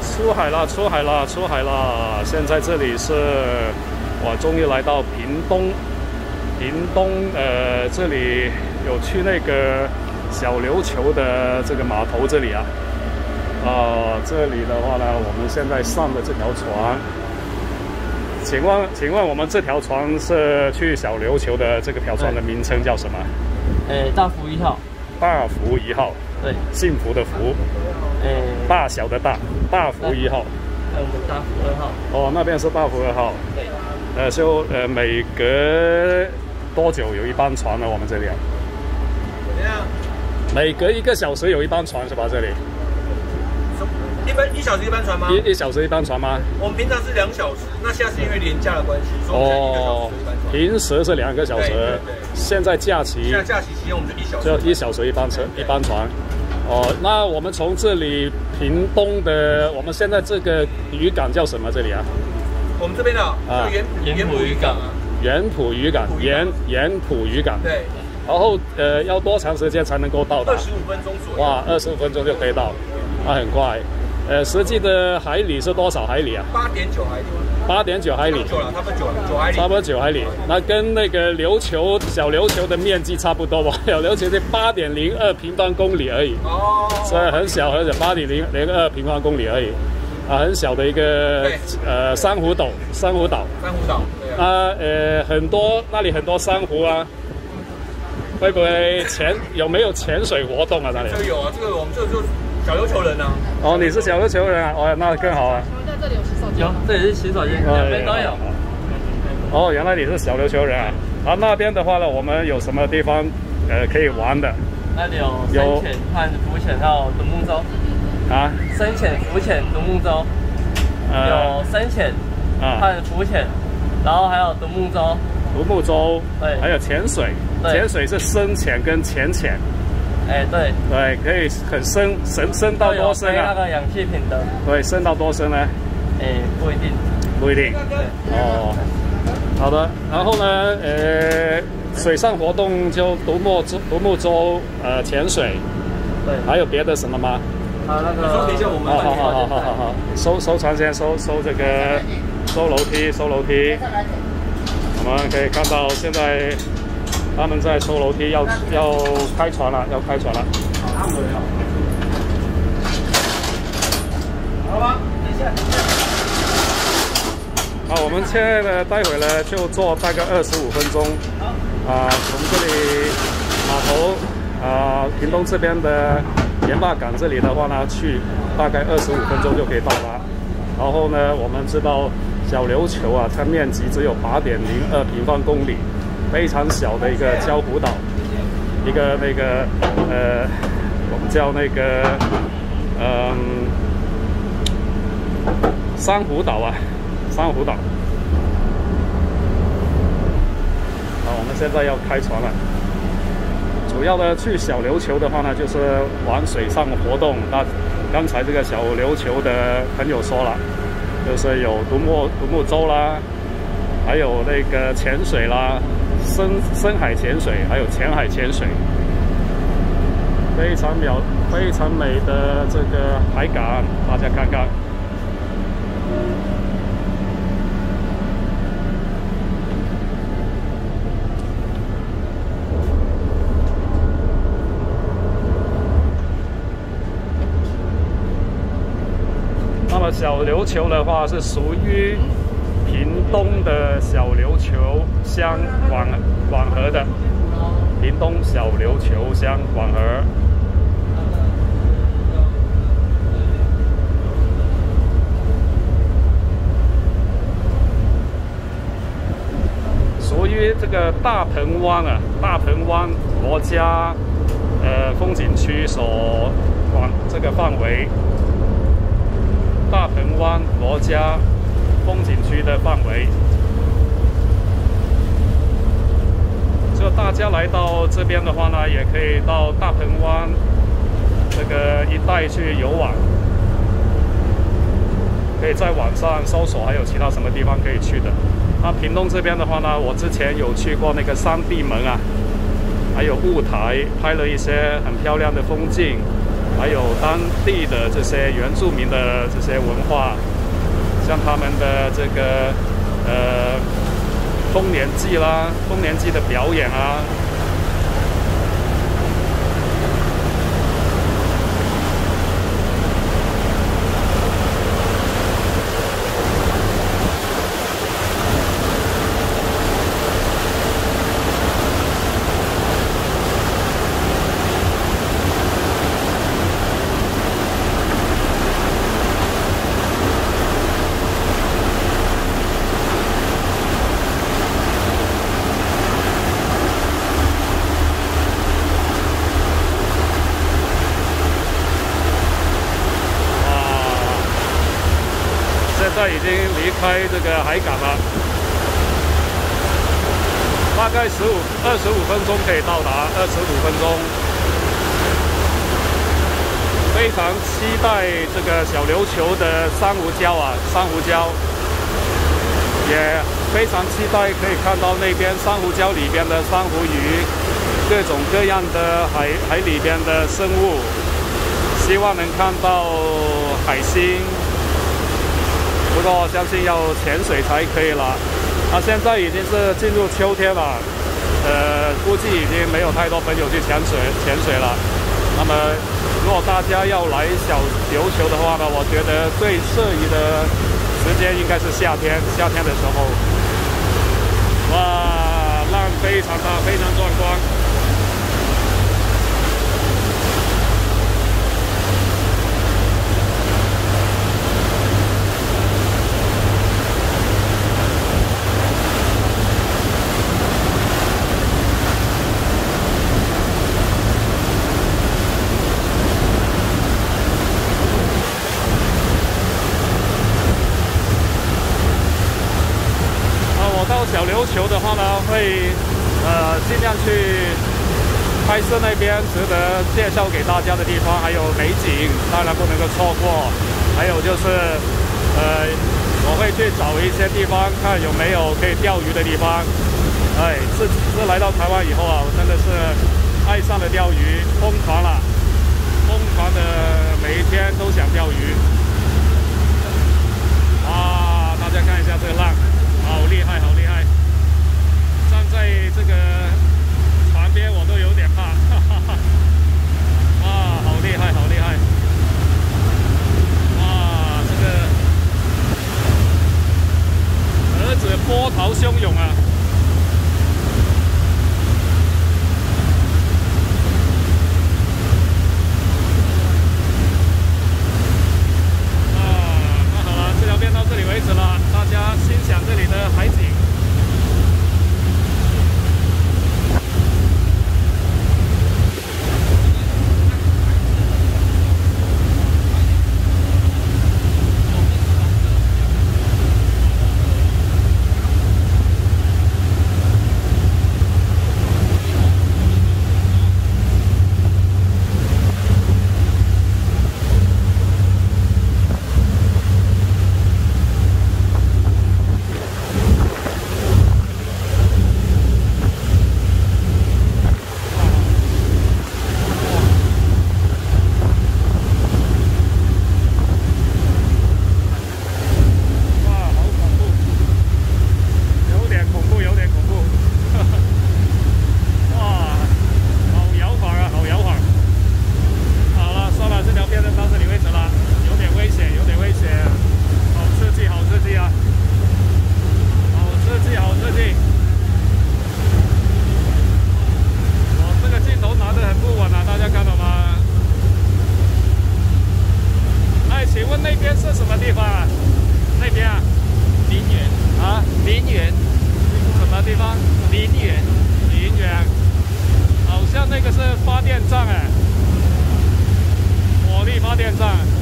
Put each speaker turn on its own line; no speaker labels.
出海了，出海了，出海了！现在这里是，我终于来到屏东。屏东，这里有去那个小琉球的这个码头这里啊。这里的话呢，我们现在上的这条船，请问我们这条船是去小琉球的这个条船的名称叫什么？
大福1号。
大福1号。
对，
幸福的福。大小的大，大福1号。
我们大福2号。
哦，那边是大福2号。对。每隔多久有一班船呢？我们这里啊？
怎样？
每隔1个小时有一班船是吧？这里？1
小时一班船吗
？1小时一班船吗？
我们平常是2小时，那现在是因为连假的关系，所以我们1个小时一班船。
平时是2个小时，对。现在假期。
现在假期期间我们就1小时。
就1小时一班船。那我们从这里屏东的，我们现在这个渔港叫什么？这里啊？
我们这边的盐埔渔港啊。
盐埔渔港，盐埔渔港。
对。
然后要多长时间才能够到达？25
分钟左右。
哇，25分钟就可以到，那很快。实际的海里是多少海里啊
？8.9海里。
8.9海里。
差不多9海里。
差不多9海里，那跟那个小琉球的面积差不多吧？小琉球是8.02平方公里而已。哦。所以很小8.02平方公里而已。很小的一个珊瑚岛。珊瑚岛。对啊。那里很多珊瑚啊。会不会有没有潜水活动啊？那里？
有啊，这个我们就是小琉球人啊。
哦，你是小琉球人啊？哦，那更好啊。
在这里有洗手间？有，这里是洗手间，两边都有。
哦，原来你是小琉球人啊。那边的话呢，我们有什么地方可以玩的？
那里有深潜和浮潜，还有独木舟。
啊？
深潜、浮潜、独木舟。有深潜和浮潜，然后还有独木舟。
独木舟。
对。
还有潜水。潜水是深潜跟浅潜。
对。
对，可以很深到多深啊？
那个氧气瓶的。
对，深到多深呢？
不一定。
不一定。哦。好的，然后呢，水上活动就独木舟，潜水。
对。
还有别的什么吗？
那个。
等一下我们。
好。收船先，收这个，收楼梯。我们可以看到现在。他们在收楼梯，要开船了，
好吧，等一下。
好，我们现在呢，待会呢就坐大概25分钟。从这里码头屏东这边的盐坝港这里的话呢，去大概25分钟就可以到达。然后呢，我们知道小琉球啊，它面积只有8.02平方公里。非常小的一个礁湖岛，一个那个我们叫那个珊瑚岛啊，珊瑚岛。我们现在要开船了。主要的去小琉球的话呢，就是玩水上活动。那刚才这个小琉球的朋友说了，就是有独木舟啦，还有那个潜水啦。深海潜水，还有浅海潜水，非常美的这个海港，大家看看。那么小琉球的话是属于屏东的小琉球乡管河的，屏东小琉球乡管河。属于这个大鹏湾啊，大鹏湾国家风景区所管这个范围，大鹏湾国家风景区的范围。就大家来到这边的话呢，也可以到大鹏湾这个一带去游玩，可以在网上搜索还有其他什么地方可以去的。那屏东这边的话呢，我之前有去过那个三地门啊，还有雾台，拍了一些很漂亮的风景，还有当地的这些原住民的这些文化，像他们的这个丰年祭啦，丰年祭的表演啊。
现在已经离开这个海港了，大概25分钟可以到达，25分钟。非常期待这个小琉球的珊瑚礁啊，珊瑚礁，也非常期待可以看到那边珊瑚礁里边的珊瑚鱼，各种各样的海里边的生物，希望能看到海星。不过相信要潜水才可以了。现在已经是进入秋天了，估计已经没有太多朋友去潜水了。那么，如果大家要来小琉球的话呢，我觉得最适宜的时间应该是夏天的时候。哇，浪非常大，非常壮观。小琉球的话呢，会尽量去拍摄那边值得介绍给大家的地方，还有美景，当然不能够错过。还有就是我会去找一些地方，看有没有可以钓鱼的地方。自来到台湾以后啊，我真的是爱上了钓鱼，疯狂的每一天都想钓鱼。哇，大家看一下这个浪。好厉害，好厉害！站在这个船边，我都有点怕。哇，好厉害，好厉害！哇，这个儿子波涛汹涌啊！那好了，这条片到这里为止了，大家欣赏这里的海景。那边是什么地方啊？那边啊，林园啊，林园，什么地方？林园，林园，好像那个是发电站哎，火力发电站。